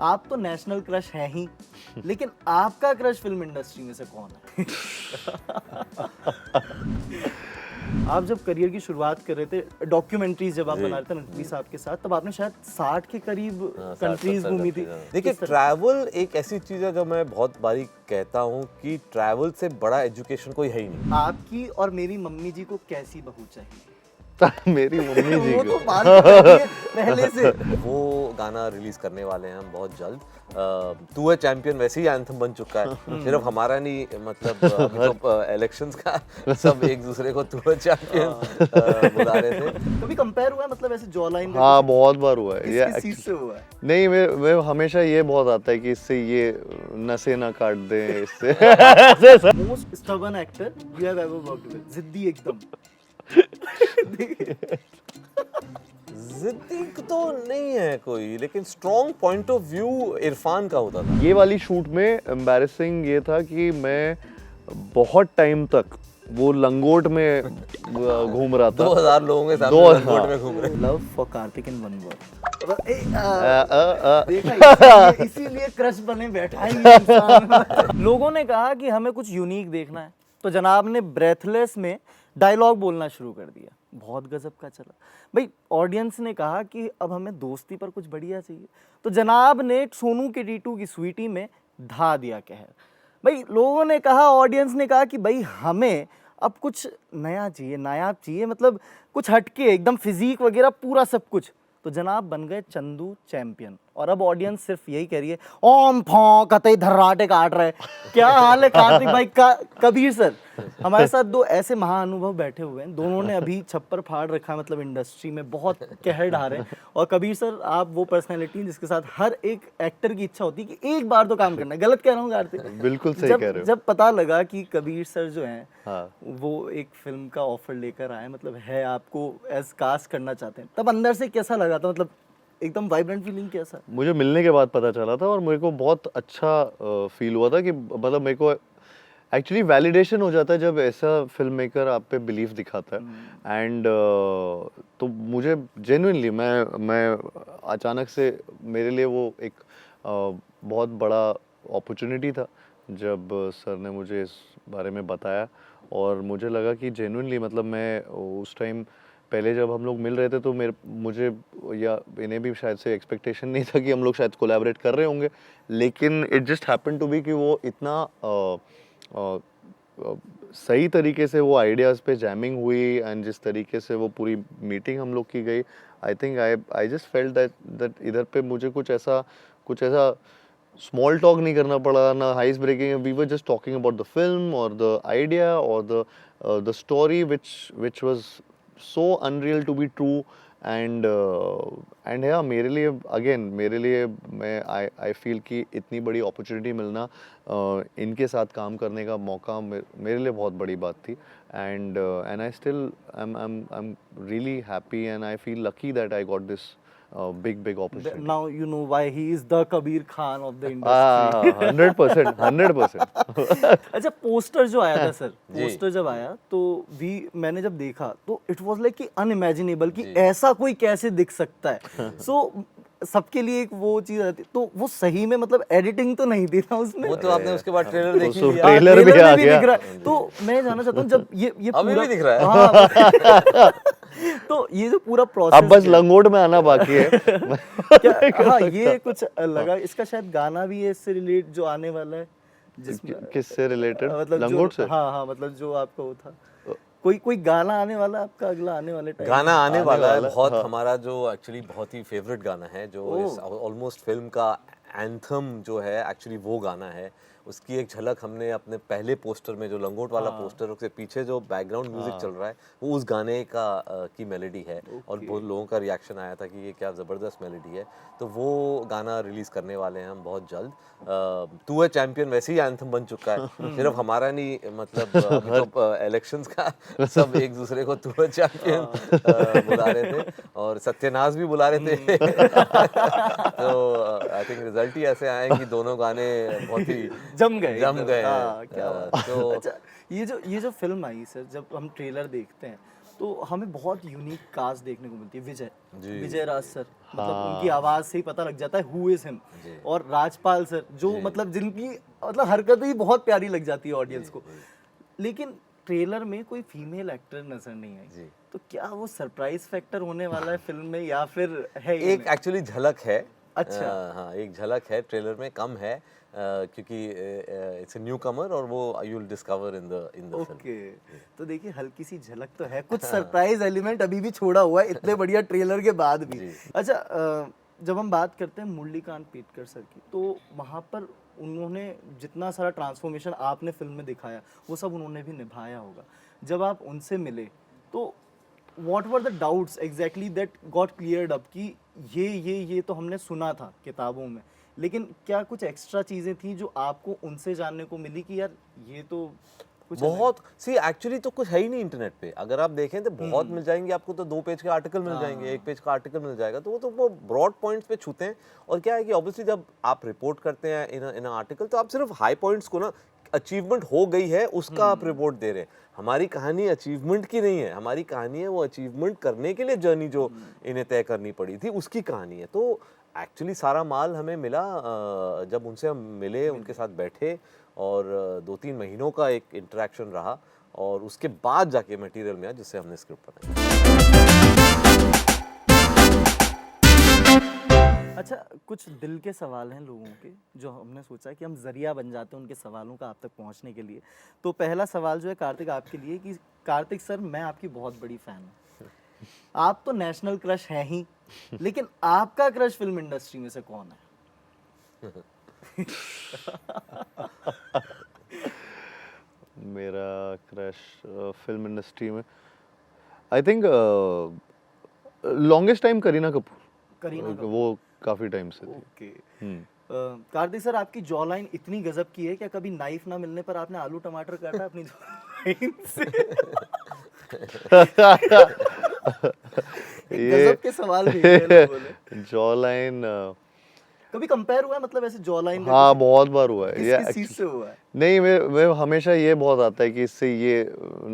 आप तो national crush हैं ही, लेकिन आपका क्रश फिल्म इंडस्ट्री में से कौन है? आप जब करियर की शुरुआत कर रहे थे, डॉक्यूमेंट्रीज जब आप बना रहे थे नकवी साहब के साथ, तब आपने शायद 60 के करीब कंट्रीज घूमी थी। देखिए, ट्रैवल एक ऐसी चीज़ है जो मैं बहुत बारी कहता हूँ कि ट्रैवल से बड़ा एजुकेशन कोई है ही नहीं। आपकी और मेरी मम्मी जी को कैसी बहू चाहिए? मेरी मम्मी जी वो को तो बात करती है पहले से। वो गाना रिलीज करने वाले हैं हम बहुत जल्द। तू है चैंपियन वैसे ही एंथम बन चुका है, सिर्फ हमारा नहीं, मतलब अभी तो इलेक्शंस का सब एक दूसरे को तू है चैंपियन बुला रहे थे। कभी कंपेयर हुआ है, मतलब ऐसे जॉ लाइन? हाँ, बहुत बार हुआ है। किस चीज से हुआ है? नहीं, मैं हमेशा ये बहुत आता है कि इससे ये नसें ना काट दें इससे। Most stubborn actor you have ever worked with, जिद्दी एकदम। जिद्दी तो नहीं है कोई, लेकिन strong point of view Irfan का होता था। ये वाली शूट में एम्बैरेसिंग ये था कि मैं बहुत टाइम तक वो लंगोट में घूम रहा था। 2000 लोगों के सामने लंगोट में घूम रहे। Love for Kartik in one word. देखा, इसीलिए क्रश बने बैठा ही ये इंसान। लोगों ने कहा कि हमें कुछ यूनिक देखना है, तो जनाब ने ब्रेथलेस में डायलॉग बोलना शुरू कर दिया। बहुत गजब का चला भाई। ऑडियंस ने कहा कि अब हमें दोस्ती पर कुछ बढ़िया चाहिए, तो जनाब ने सोनू के टीटू की स्वीटी में धा दिया कहर। भाई लोगों ने कहा, ऑडियंस ने कहा कि भाई हमें अब कुछ नया चाहिए, नायाब चाहिए, मतलब कुछ हटके, एकदम फिजिक वगैरह पूरा सब कुछ। तो जनाब बन गए चंदू चैंपियन। और अब ऑडियंस सिर्फ यही कह रही है, ओम फौ कतई धर्राटे काट रहे। क्या हाल है कार्तिक भाई का? कबीर सर हमारे साथ दो ऐसे महाअनुभव बैठे हुए हैं, दोनों ने अभी छप्पर फाड़ रखा है, मतलब इंडस्ट्री में बहुत कहर ढा रहे हैं। और कबीर सर, आप वो पर्सनैलिटी हैं जिसके साथ हर एक एक्टर की इच्छा होती है कि एक बार तो काम करना है। गलत कह रहा हूँ कार्तिक? बिल्कुल सही कह रहे हो। जब पता लगा कि कबीर सर जो हैं, हाँ, वो एक फिल्म का ऑफर लेकर आए, मतलब है आपको एज कास्ट करना चाहते हैं, तब अंदर से कैसा लगा था? मतलब एकदम वाइब्रेंट फीलिंग कैसा? मुझे मिलने के बाद पता चला था और मेरे को बहुत अच्छा फील हुआ था कि मतलब मेरे को एक्चुअली वैलिडेशन हो जाता है जब ऐसा फिल्म मेकर आप पे बिलीफ दिखाता है। एंड तो मुझे जेन्युइनली मैं अचानक से मेरे लिए वो एक बहुत बड़ा अपॉर्चुनिटी था जब सर ने मुझे इस बारे में बताया। और मुझे लगा कि जेन्युइनली, मतलब मैं उस टाइम पहले जब हम लोग मिल रहे थे तो मुझे या इन्हें भी शायद से एक्सपेक्टेशन नहीं था कि हम लोग शायद कोलैबोरेट कर रहे होंगे, लेकिन it just happened to be कि वो इतना सही तरीके से वो आइडियाज़ पे जैमिंग हुई एंड जिस तरीके से वो पूरी मीटिंग हम लोग की गई, I think I just felt that इधर पे मुझे कुछ ऐसा स्मॉल टॉक नहीं करना पड़ा, ना ice breaking. We were just talking about the film और द आइडिया और the story which was so unreal to be true and yeah, मेरे लिए मैं आई फील कि इतनी बड़ी अपॉर्चुनिटी मिलना, इनके साथ काम करने का मौका मेरे लिए बहुत बड़ी बात थी। And I still I'm really happy and I feel lucky that I got this big opportunity. Now you know why he is the Kabir Khan of the industry. 100%. अच्छा, पोस्टर जो आया था सर, पोस्टर जब आया तो मैंने जब देखा तो इट वाज लाइक कि अनइमेजिनेबल कि ऐसा कोई कैसे दिख सकता है। सो सबके लिए एक वो चीज आती, तो वो सही में मतलब एडिटिंग तो नहीं थी ना उसमें? वो तो आपने उसके बाद ट्रेलर देख लिया। ट्रेलर भी आ गया। दिख रहा है। तो मैं जानना चाहता हूँ, जब ये अभी पूरा भी दिख रहा है। हाँ, तो ये जो पूरा प्रोसेस, अब बस लंगोट में आना बाकी है। क्या हाँ, ये कुछ लगा इसका शायद गाना भी है इससे रिलेट जो आने वाला है, जिसमें किससे रिलेटेड? मतलब लंगोट से? हाँ, मतलब जो आपका वो था, कोई गाना आने वाला है आपका अगला आने वाले टाइम? गाना आने वाला है बहुत। हाँ। हमारा जो एक्चुअली बहुत ही फेवरेट गाना है, जो इस ऑलमोस्ट फिल्म का एंथम जो है, एक्चुअली वो गाना है। उसकी एक झलक हमने अपने पहले पोस्टर में, जो लंगोट वाला पोस्टर, उसके पीछे जो बैकग्राउंड म्यूजिक चल रहा है वो उस गाने का की मेलोडी है। और बहुत लोगों का रिएक्शन आया था कि ये क्या ज़बरदस्त मेलोडी है। तो वो गाना रिलीज़ करने वाले हैं हम बहुत जल्द। तू है चैंपियन वैसे ही एंथम बन चुका है, सिर्फ हमारा नहीं, मतलब अभी तो इलेक्शंस का सब एक दूसरे को तू है चैंपियन बुला रहे थे और सत्यनाश भी बुला रहे थे। तो आई थिंक रिजल्ट ही ऐसे आए कि दोनों गाने बहुत ही जम गए। क्या बात। तो तो अच्छा, ये जो फिल्म आई सर, जब हम ट्रेलर देखते हैं तो हमें बहुत यूनिक कास्ट देखने को मिलती है। जी, विजय राज सर, मतलब उनकी आवाज से ही पता लग जाता है हु इज हिम। और राजपाल सर जो मतलब जिनकी मतलब हरकतें ही बहुत प्यारी लग जाती है ऑडियंस को। लेकिन ट्रेलर में कोई फीमेल एक्टर नजर नहीं आई, तो क्या वो सरप्राइज फैक्टर होने वाला है फिल्म में या फिर है ये एक एक्चुअली झलक है। अच्छा। हाँ, एक झलक है ट्रेलर में, कम है क्योंकि इट्स अ न्यू कमर और वो you will discover in the film. Okay, तो देखिए हल्की सी झलक तो है, कुछ सरप्राइज एलिमेंट अभी भी छोड़ा हुआ है इतने बढ़िया ट्रेलर के बाद भी। अच्छा, जब हम बात करते हैं मुरलीकांत पेटकर सर की, तो वहाँ पर उन्होंने जितना सारा ट्रांसफॉर्मेशन आपने फिल्म में दिखाया वो सब उन्होंने भी निभाया होगा। जब आप उनसे मिले तो what were the doubts exactly that got cleared up कि ये तो हमने सुना था किताबों में, लेकिन क्या कुछ एक्स्ट्रा चीज़ें थी जो आपको उनसे जानने को मिली कि यार ये तो कुछ बहुत सी एक्चुअली तो कुछ है ही नहीं इंटरनेट पे। अगर आप देखें तो बहुत मिल जाएंगे आपको, तो 2 पेज के आर्टिकल मिल जाएंगे, 1 पेज का आर्टिकल मिल जाएगा, तो वो ब्रॉड पॉइंट्स पे छूते हैं। और क्या है कि ऑब्वियसली जब आप रिपोर्ट करते हैं इन आर्टिकल, तो आप सिर्फ हाई पॉइंट्स को ना, अचीवमेंट हो गई है उसका आप रिपोर्ट दे रहे हैं। हमारी कहानी अचीवमेंट की नहीं है, हमारी कहानी है वो अचीवमेंट करने के लिए जर्नी जो इन्हें तय करनी पड़ी थी उसकी कहानी है। तो एक्चुअली सारा माल हमें मिला जब उनसे हम मिले, उनके साथ बैठे और 2-3 महीनों का एक इंटरेक्शन रहा और उसके बाद जाके मटेरियल में आया जिससे हमने स्क्रिप्ट बनाई। अच्छा, कुछ दिल के सवाल हैं लोगों के जो हमने सोचा कि हम जरिया बन जाते हैं उनके सवालों का आप तक पहुंचने के लिए। तो पहला सवाल जो है कार्तिक आपके लिए कि कार्तिक सर, मैं आपकी बहुत बड़ी फैन हूँ, आप तो नेशनल क्रश हैं ही, लेकिन आपका क्रश फिल्म इंडस्ट्री में से कौन है? मेरा क्रश फिल्म इंडस्ट्री में I think longest time Kareena Kapoor. वो काफी टाइम से थी। ओके। कार्तिक सर, आपकी जॉ लाइन इतनी गजब की है, क्या कभी नाइफ ना मिलने पर आपने आलू टमाटर काटा अपनी जॉ लाइन से? गजब के सवाल भेजे हैं लोगों ने। जॉ लाइन कभी कंपेयर हुआ है, मतलब ऐसे जॉ लाइन? हाँ, बहुत बार हुआ है। किस चीज से हुआ है? नहीं, मैं हमेशा ये बहुत आता है कि इससे ये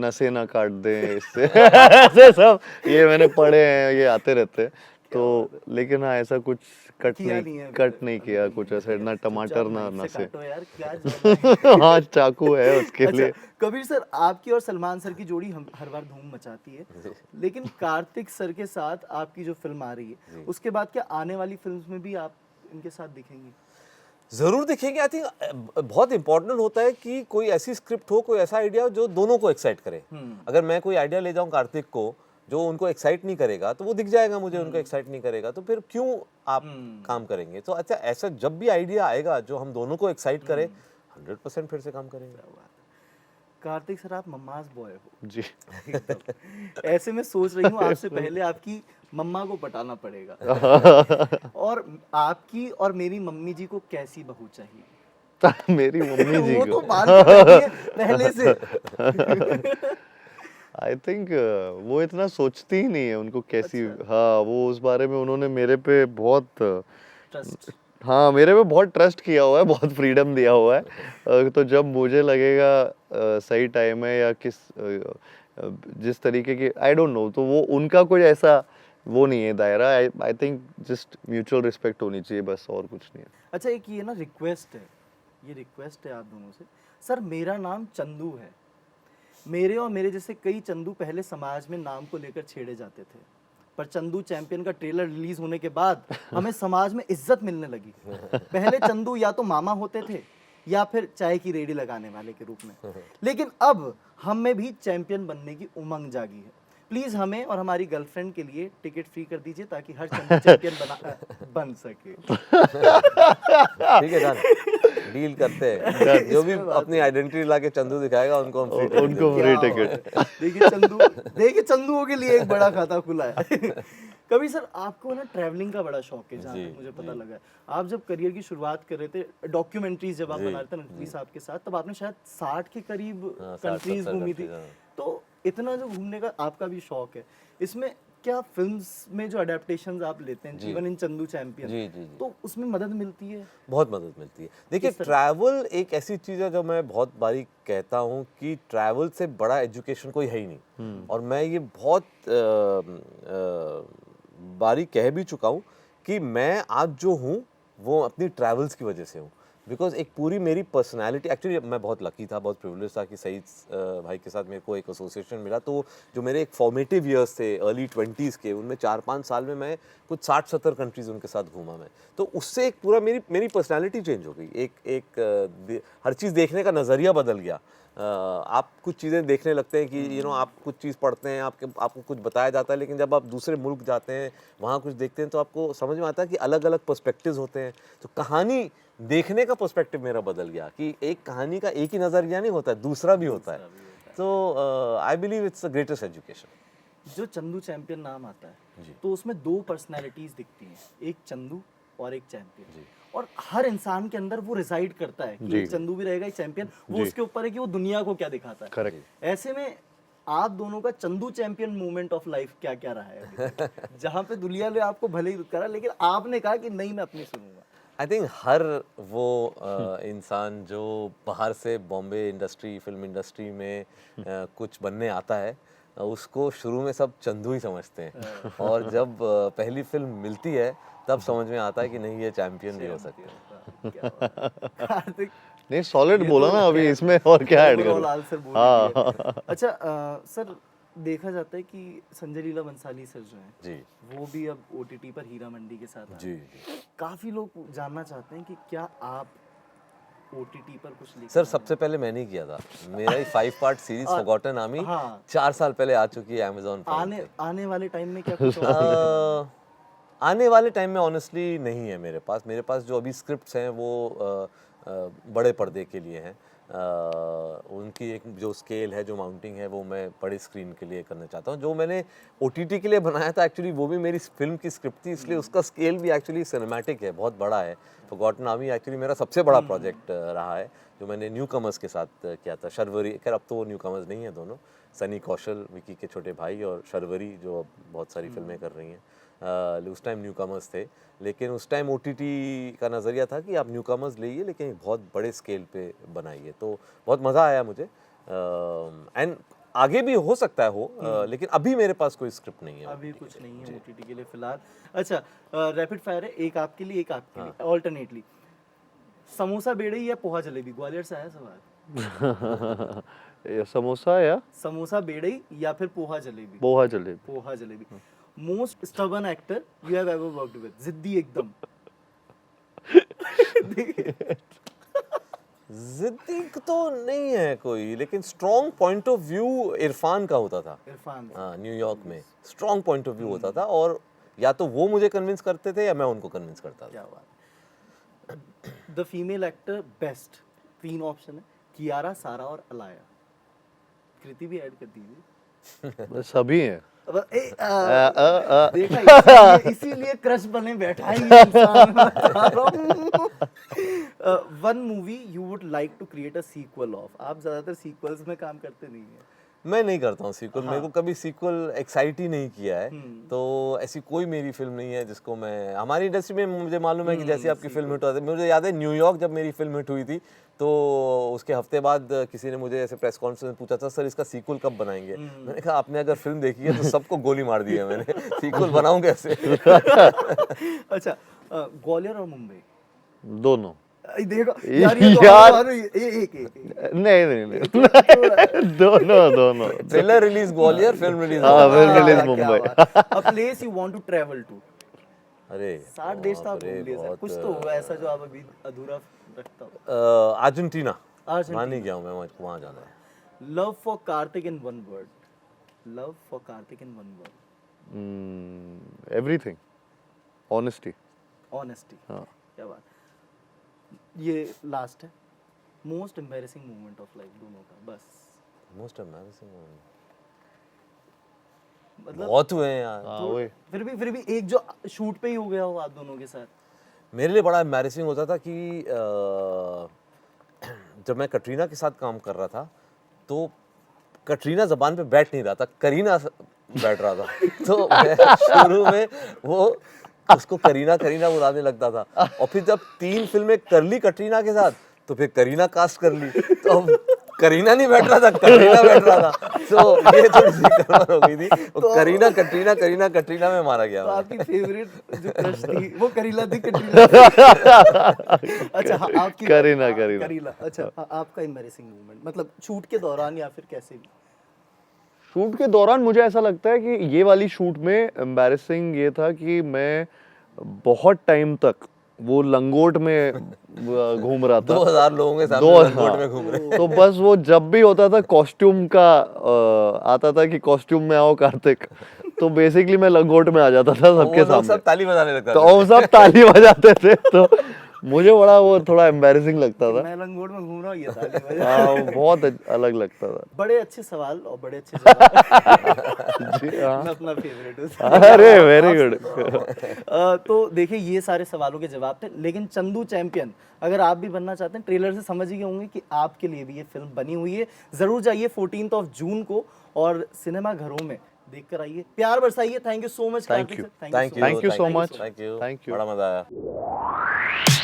नसें ना काट दें, इससे ऐसे सब ये मैंने पढ़े हैं, ये आते रहते हैं। तो लेकिन हाँ, ऐसा कुछ कट नहीं किया, कुछ ऐसे ना टमाटर ना नसें। यार क्या हाँ, चाकू है उसके लिए। कबीर सर, आपकी और सलमान सर की जोड़ी हम हर बार धूम मचाती है, लेकिन कार्तिक सर के साथ आपकी जो फिल्म आ रही है उसके बाद क्या आने वाली फिल्म्स में भी आप इनके साथ दिखेंगे? जरूर दिखेंगे। आई थिंक बहुत इंपॉर्टेंट होता है कि कोई ऐसी स्क्रिप्ट हो, कोई ऐसा आइडिया हो जो दोनों को एक्साइट करे। अगर मैं कोई आइडिया ले जाऊं कार्तिक को जो उनको एक्साइट नहीं करेगा, तो वो दिख जाएगा मुझे, उनको एक्साइट नहीं करेगा, तो फिर क्यों आप काम करेंगे? तो अच्छा, ऐसा जब भी आइडिया आएगा जो हम दोनों को एक्साइट करे, 100% फिर से काम करेंगे। कार्तिक सर, आप मम्माज बॉय हो जी। ऐसे में सोच रही हूँ आपसे पहले आपकी मम्मा को पटाना पड़ेगा। और आपकी और मेरी मम्मी जी को कैसी बहू चाहिए? मेरी मम्मी जी वो को तो मान के बैठी है पहले से। आई थिंक वो इतना सोचती ही नहीं है उनको कैसी। हाँ, वो उस बारे में उन्होंने मेरे पे बहुत ट्रस्ट, हाँ, मेरे पे बहुत ट्रस्ट किया हुआ है, बहुत फ्रीडम दिया हुआ है। तो जब मुझे लगेगा सही टाइम है या जिस तरीके की, आई डोंट नो, तो वो उनका कोई ऐसा वो नहीं है दायरा। I think just mutual respect होनी चाहिए, बस, और कुछ नहीं है। अच्छा, एक ये ना रिक्वेस्ट है, ये रिक्वेस्ट है आप दोनों से। सर, मेरा नाम चंदू है। मेरे और मेरे जैसे कई चंदू पहले समाज में नाम को लेकर छेड़े जाते थे, पर चंदू चैंपियन का ट्रेलर रिलीज होने के बाद हमें समाज में इज्जत मिलने लगी। पहले चंदू या तो मामा होते थे या फिर चाय की रेडी लगाने वाले के रूप में, लेकिन अब हम में भी चैंपियन बनने की उमंग जागी है। प्लीज हमें और हमारी गर्लफ्रेंड के लिए टिकट फ्री कर दीजिए ताकि हर चंदू चैंपियन बन सके। ठीक है, डन, डील करते हैं। जो भी अपनी आइडेंटिटी लाके चंदू दिखाएगा उनको हम फ्री टिकट। देखिए चंदुओं के लिए एक बड़ा खाता खुला है। कभी सर, आपको ना ट्रैवलिंग का बड़ा शौक है, जहाँ तक मुझे पता लगा है। आप जब करियर की शुरुआत कर रहे थे, डॉक्यूमेंट्रीज जब आप बना रहे थे नकवी साहब के साथ, तब आपने शायद 60 के करीब कंट्रीज घूमी थी। तो इतना जो घूमने का आपका भी शौक है, इसमें क्या फिल्म्स में जो अडेप्टेशंस आप लेते हैं, जी। इवन इन चंदू चैंपियन, जी जी जी तो उसमें मदद मिलती है? बहुत मदद मिलती है। देखिए, ट्रैवल एक ऐसी चीज़ है जो मैं बहुत बारी कहता हूँ कि ट्रैवल से बड़ा एजुकेशन कोई है ही नहीं। और मैं ये बहुत बारी कह भी चुका हूँ कि मैं आज जो हूँ वो अपनी ट्रैवल्स की वजह से हूँ। बिकॉज एक पूरी मेरी पर्सनैलिटी, एक्चुअली मैं बहुत लकी था, बहुत प्रिविलेज था कि सईद भाई के साथ मेरे को एक एसोसिएशन मिला। तो जो मेरे एक फॉर्मेटिव ईयर्स थे अर्ली 20s के, उनमें 4-5 साल में मैं कुछ 60-70 कंट्रीज उनके साथ घूमा मैं। तो उससे एक पूरा मेरी पर्सनैलिटी चेंज हो गई। हर चीज़ देखने का नज़रिया बदल गया। आप कुछ चीज़ें देखने लगते हैं कि आप कुछ चीज़ पढ़ते हैं, आपको कुछ बताया जाता है, लेकिन जब आप दूसरे मुल्क जाते हैं, वहाँ कुछ देखते हैं, तो आपको समझ में आता है कि अलग अलग पर्सपेक्टिव्स होते हैं। तो कहानी देखने का पर्सपेक्टिव मेरा बदल गया कि एक कहानी का एक ही नज़रिया नहीं होता है, दूसरा भी होता है। तो I believe it's the greatest education. जो चंदू चैंपियन नाम आता है जी। तो उसमें 2 पर्सनैलिटीज दिखती हैं, एक चंदू और एक चैंपियन। जी। और हर इंसान के अंदर वो रिसाइड करता है कि जी। एक चंदू भी रहेगा, एक चैंपियन। वो जी। उसके ऊपर है कि वो दुनिया को क्या दिखाता है। करेक्ट। ऐसे में आप दोनों का Chandu champion movement of life क्या क्या रहा है अभी तक? जहाँ पे दुनिया ने आपको भले ही करा, लेकिन आपने कहा कि नहीं, मैं अपनी सुनूंगा। आई थिंक हर वो इंसान जो बाहर से बॉम्बे इंडस्ट्री, फिल्म इंडस्ट्री में कुछ बनने आता है, उसको शुरू में सब चंदू ही समझते हैं। और जब पहली फिल्म मिलती है तब समझ में आता है कि नहीं, ये चैंपियन भी हो सकते हैं। क्या बात है। कार्तिक, नहीं, सॉलिड ये बोला तो ना अभी, खैर इसमें और क्या ऐड overall करूं? आंसर बोल हाँ। दिया। अच्छा, सर, देखा जाता है कि संजय लीला बंसाली सर जो हैं, जी वो भी अब OTT पर हीरा मंडी के साथ आ जी रहे हैं। जी काफी लोग जानना चाहते हैं कि क्या आप OTT पर कुछ लेकर सर, आए हैं? सबसे पहले मैंने ही किया था। मेरा ही 5 पार्ट सीरीज फॉरगॉटन आर्मी हाँ। 4 साल पहले आ चुकी है अमेज़न प्राइम आने पे। आने वाले टाइम में क्या कुछ और? आने वाले टाइम में ऑनेस्टली नहीं है मेरे पास। मेरे पास जो अभी स्क्रिप्ट्स हैं वो बड़े पर्दे के लिए हैं। उनकी एक जो स्केल है, जो माउंटिंग है, वो मैं बड़े स्क्रीन के लिए करना चाहता हूँ। जो मैंने OTT के लिए बनाया था, एक्चुअली वो भी मेरी फिल्म की स्क्रिप्ट थी, इसलिए उसका स्केल भी एक्चुअली सिनेमैटिक है, बहुत बड़ा है। फॉरगॉटन आर्मी एक्चुअली मेरा सबसे बड़ा प्रोजेक्ट रहा है, जो मैंने न्यू कमर्स के साथ किया था। शर्वरी, खैर अब तो वो न्यू कमर्स नहीं है दोनों, सनी कौशल, विकी के छोटे भाई, और शर्वरी जो अब बहुत सारी फिल्में कर रही हैं। उस टाइम न्यू कमर्स थे, लेकिन उस टाइम OTT का नज़रिया था कि आप न्यू कमर्स लाइए, लेकिन एक बहुत बड़े स्केल पे बनाइए। तो बहुत मज़ा आया मुझे। एंड आगे भी हो सकता है हो, लेकिन अभी मेरे पास कोई स्क्रिप्ट नहीं है। अभी कुछ नहीं है OTT के लिए फिलहाल। अच्छा, रैपिड फायर है, एक आपके लिए, एक आपके लिए, ऑल्टरनेटली। समोसा बेड़ई या पोहा जलेबी? ग्वालियर से आया सवाल। ये समोसा या समोसा बेड़ई या फिर poha jalebi? Poha jalebi. Poha jalebi. Most stubborn actor you have ever worked with? जिद्दी एकदम। जिद्दी तो नहीं है कोई, लेकिन strong point of view Irfan का होता था। इरफान। हाँ, न्यूयॉर्क में स्ट्रॉन्ग पॉइंट ऑफ व्यू होता था, और या तो वो मुझे कन्विंस करते थे या मैं उनको कन्विंस करता था। क्या बात। The female actor best, 3 option है, कियारा, सारा और अलाया। कृति भी ऐड कर दीजिए। सभी हैं। देखा, इसीलिए क्रश बने बैठा ही ये इंसान। One movie you would like to create a sequel of? आप ज्यादातर सीक्वल्स में काम करते नहीं है। मैं नहीं करता हूँ सीक्वल। मेरे को कभी सीक्वल एक्साइट ही नहीं किया है। तो ऐसी कोई मेरी फिल्म नहीं है जिसको मैं, हमारी इंडस्ट्री में मुझे मालूम है कि जैसे आपकी फिल्म हिट होती है, मुझे याद है न्यूयॉर्क जब मेरी फिल्म हिट हुई थी, तो उसके हफ्ते बाद किसी ने मुझे ऐसे प्रेस कॉन्फ्रेंस में पूछा था, सर इसका सीक्वल कब बनाएंगे? मैंने कहा, आपने अगर फिल्म देखी है तो सबको गोली मार दी है मैंने, सीक्वल बनाऊं कैसे? अच्छा, ग्वालियर और मुंबई? दोनों। देखो यार, ये यार। एक नहीं दोनों। Trailer release Gwalior, film release हाँ, film release Mumbai. A place you want to travel to? अरे 60 देश तो आप बाप रे, घूम लिए सर, बहुत, कुछ तो होगा ऐसा जो आप अभी अधूरा रखता हो। अर्जेंटीना। अर्जेंटीना। वहाँ नहीं गया हूँ मैं, मुझको वहाँ जाना है। Love for Kartik in one word? Love for Kartik in one word? Everything. Honesty. Honesty. हाँ। क्या बात। ये लास्ट है, most embarrassing moment of life दोनों का, बस। मोस्ट एम्बैरेसिंग मतलब बहुत हुए हैं यार। हाँ, तो वही। फिर भी एक जो शूट पे ही हो गया हो आप दोनों के साथ। मेरे लिए बड़ा एम्बैरेसिंग होता था कि जब मैं कटरीना के साथ काम कर रहा था, तो कटरीना ज़बान पे बैठ नहीं रहा था, करीना बैठ रहा था। तो मैं शुरू में वो उसको करीना करीना बुलाने लगता था, और फिर जब 3 फिल्में कर ली कटरीना के साथ तो फिर करीना कास्ट कर ली, तो अब करीना नहीं बैठ रहा था, कटरीना बैठ रहा था। तो ये थोड़ी सी गड़बड़ हो गई थी। वो करीना कटरीना करीना कटरीना में मारा गया तो मैं। आपकी फेवरेट जो क्रश थी वो करीला थी, कटरीना? अच्छा हाँ, आपकी करीना, हाँ, करीना। करीला। अच्छा हाँ, आपका एम्बैरेसिंग मोमेंट मतलब शूट के दौरान या फिर कैसे भी? शूट के दौरान मुझे ऐसा लगता है कि ये वाली शूट में एम्बैरेसिंग ये था कि मैं बहुत टाइम तक वो लंगोट में घूम रहा था। 2000 लोगों के सामने लंगोट में घूम रहे। तो बस वो जब भी होता था कॉस्ट्यूम का आता था कि कॉस्ट्यूम में आओ कार्तिक, तो बेसिकली मैं लंगोट में आ जाता था वो सबके लोग सामने। सब ताली बजाने लगता तो था। वो सब ताली बजाते थे, तो मुझे बड़ा वो थोड़ा एम्बैरेसिंग लगता था। मैं लंगोट में घूम रहा हूँ, ये ताली बजा। हाँ, वो बहुत अलग लगता था। बड़े अच्छे सवाल और बड़े अच्छे जवाब। जी हाँ। मैं अपना फेवरेट हूँ। अरे वेरी गुड। तो देखिए ये सारे सवालों के जवाब थे, लेकिन चंदू चैंपियन अगर आप भी बनना चाहते हैं, ट्रेलर से समझ ही गए होंगे कि आपके लिए भी ये फिल्म बनी हुई है। जरूर जाइए 14 जून को और सिनेमा घरों में देखकर आइए, प्यार बरसाइए। Thank you so much Thank Kartik you. Sir, thank you, Thank you so much. Thank you, Thank you. बड़ा मजा आया।